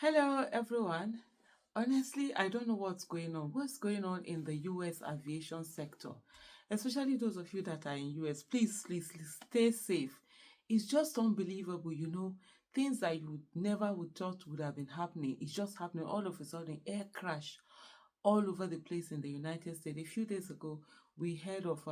Hello, everyone. Honestly, I don't know what's going on. What's going on in the US aviation sector? Especially those of you that are in US. Please stay safe. It's just unbelievable, things that you never would thought would have been happening. It's just happening all of a sudden. Air crash all over the place in the United States. A few days ago, we heard of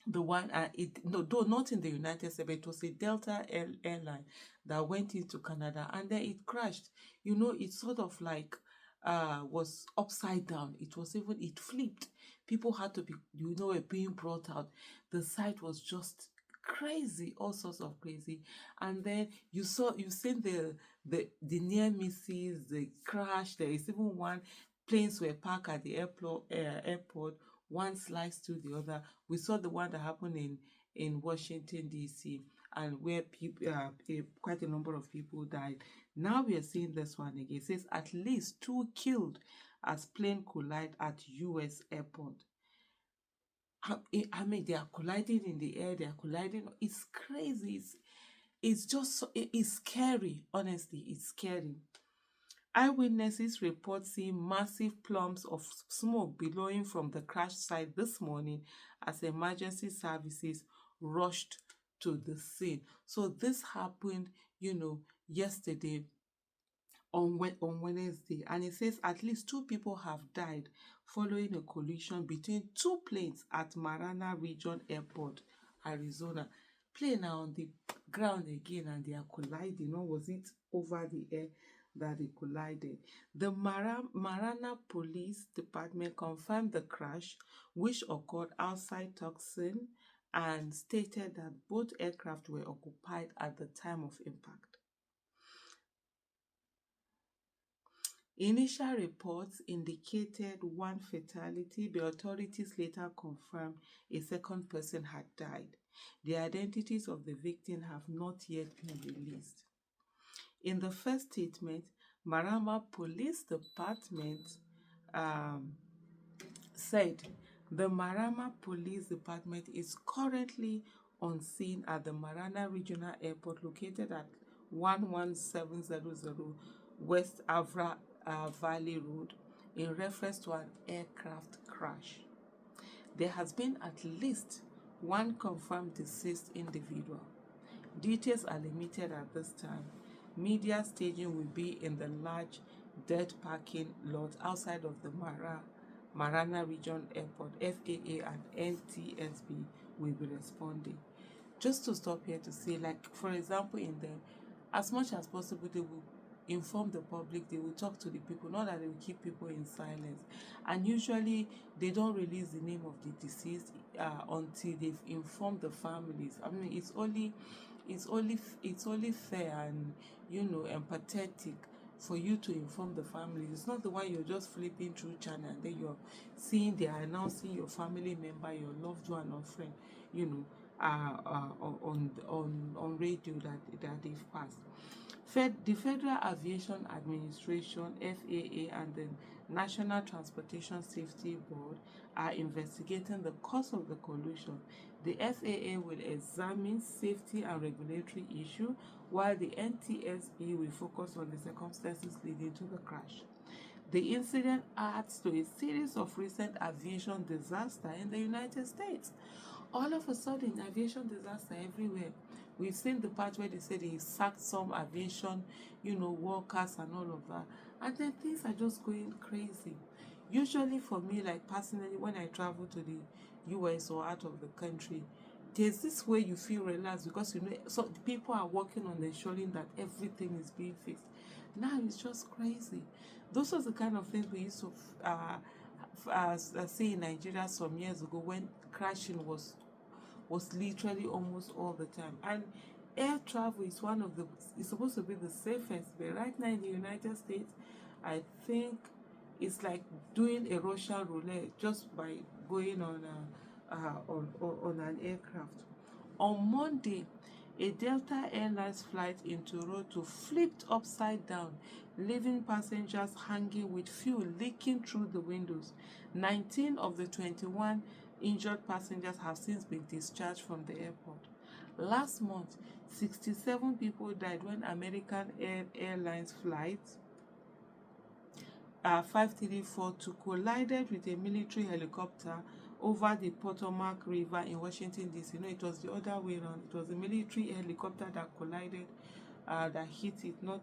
the one it no though not in the United States, but it was a Delta airline that went into Canada and then it crashed. It sort of like was upside down. It flipped. People had to be being brought out. The site was just crazy, all sorts of crazy. And then you've seen the near misses, the crash. There is even one, planes were parked at the airport, one sliced to the other. We saw the one that happened in Washington D.C. and where people quite a number of people died. Now we are seeing this one again. It says at least two killed as plane collide at U.S. airport. I mean, they are colliding in the air. They are colliding. It's crazy. It's just it's scary. Honestly, it's scary. Eyewitnesses report seeing massive plumes of smoke billowing from the crash site this morning as emergency services rushed to the scene. So this happened, yesterday on Wednesday, and it says at least two people have died following a collision between two planes at Marana Region Airport, Arizona. Plane are on the ground again and they are colliding, or was it over the air that they collided? The Marana Police Department confirmed the crash, which occurred outside Tucson, and stated that both aircraft were occupied at the time of impact. Initial reports indicated one fatality, but authorities later confirmed a second person had died. The identities of the victims have not yet been released. In the first statement, Marama Police Department um, said the Marama Police Department is currently on scene at the Marana Regional Airport located at 11700 West Avra Valley Road in reference to an aircraft crash. There has been at least one confirmed deceased individual. Details are limited at this time. Media staging will be in the large dirt parking lot outside of the Marana Region Airport. FAA and NTSB will be responding. Just to stop here to say, like, for example, as much as possible, they will inform the public, they will talk to the people, not that they will keep people in silence. And usually, they don't release the name of the deceased until they've informed the families. I mean, it's only fair and empathetic for you to inform the family. It's not the one you're just flipping through channel and then you're seeing they are announcing your family member, your loved one or friend, on radio that they've passed. The Federal Aviation Administration (FAA) and the National Transportation Safety Board are investigating the cause of the collision. The FAA will examine safety and regulatory issues, while the NTSB will focus on the circumstances leading to the crash. The incident adds to a series of recent aviation disasters in the United States. All of a sudden, aviation disaster everywhere. We've seen the part where they say they sacked some aviation, workers and all of that. And then things are just going crazy. Usually for me, like personally, when I travel to the US or out of the country, there's this way you feel relaxed because so the people are working on ensuring that everything is being fixed. Now it's just crazy. Those are the kind of things we used to see in Nigeria some years ago when crashing was literally almost all the time. And air travel is it's supposed to be the safest, but right now in the United States, I think it's like doing a Russian roulette just by going on an aircraft. On Monday, a Delta Airlines flight in Toronto flipped upside down, leaving passengers hanging with fuel leaking through the windows. 19 of the 21 injured passengers have since been discharged from the airport. Last month, 67 people died when American Airlines flight 534 collided with a military helicopter over the Potomac River in Washington, D.C. No, it was the other way around. It was a military helicopter that collided, that hit it, not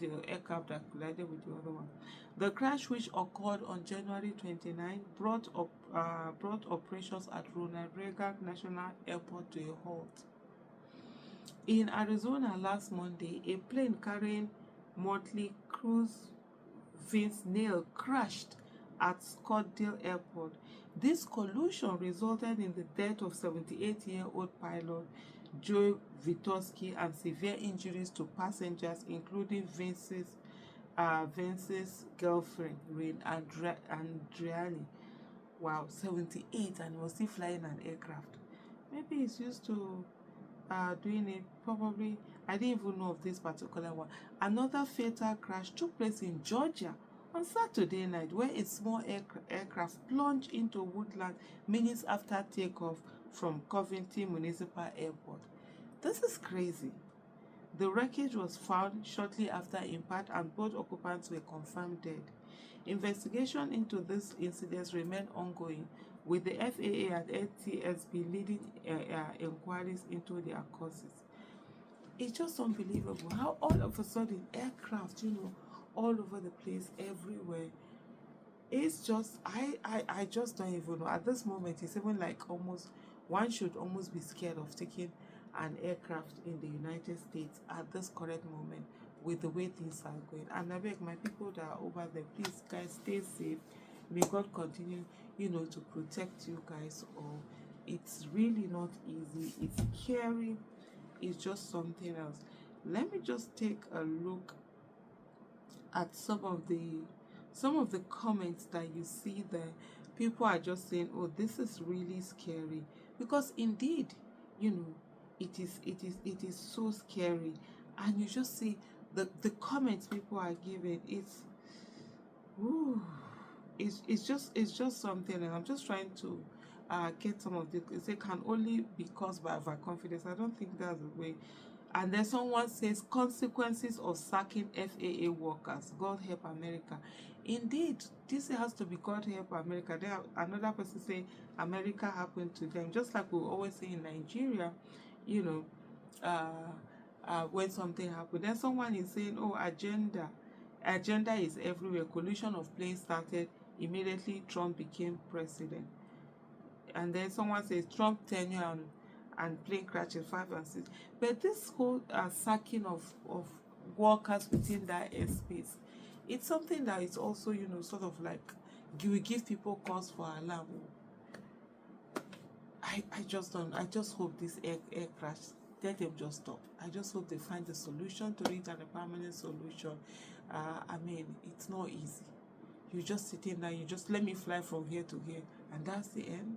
the aircraft that collided with the other one. The crash, which occurred on January 29, brought operations at Ronald Reagan National Airport to a halt. In Arizona last Monday, a plane carrying Motley Crue's Vince Neil crashed at Scottsdale Airport. This collision resulted in the death of 78-year-old pilot Joe Vitosky and severe injuries to passengers, including Vince's girlfriend, Rain Andriani. Wow, 78, and he was still flying an aircraft. Maybe he's used to doing it. Probably, I didn't even know of this particular one. Another fatal crash took place in Georgia on Saturday night, where a small aircraft plunged into woodland minutes after takeoff from Covington Municipal Airport. This is crazy. The wreckage was found shortly after impact, and both occupants were confirmed dead. Investigation into this incident remain ongoing, with the FAA and NTSB leading inquiries into their causes. It's just unbelievable how all of a sudden aircraft, all over the place, everywhere. It's just, I just don't even know. At this moment, it's even like one should almost be scared of taking an aircraft in the United States at this current moment with the way things are going. And I beg my people that are over there, please guys, stay safe. May God continue, to protect you guys all. It's really not easy. It's scary. It's just something else. Let me just take a look at some of the comments that you see there. People are just saying, oh, this is really scary, because indeed, it is so scary. And you just see the comments people are giving. It's just something, and I'm just trying to get some of this. It can only be caused by overconfidence. I don't think that's the way. And then someone says, consequences of sacking FAA workers. God help America. Indeed, this has to be God help America. Another person say America happened to them. Just like we always say in Nigeria, when something happened. Then someone is saying, oh, agenda is everywhere. Collision of planes started immediately Trump became president. And then someone says Trump tenure and plane crashes 5 and 6. But this whole sacking of workers within that airspace, it's something that is also, sort of like, you will give people cause for alarm. I just hope this air crash, let them just stop. I just hope they find a solution to it, and a permanent solution. I mean, it's not easy. You just sitting there, you just let me fly from here to here, and that's the end.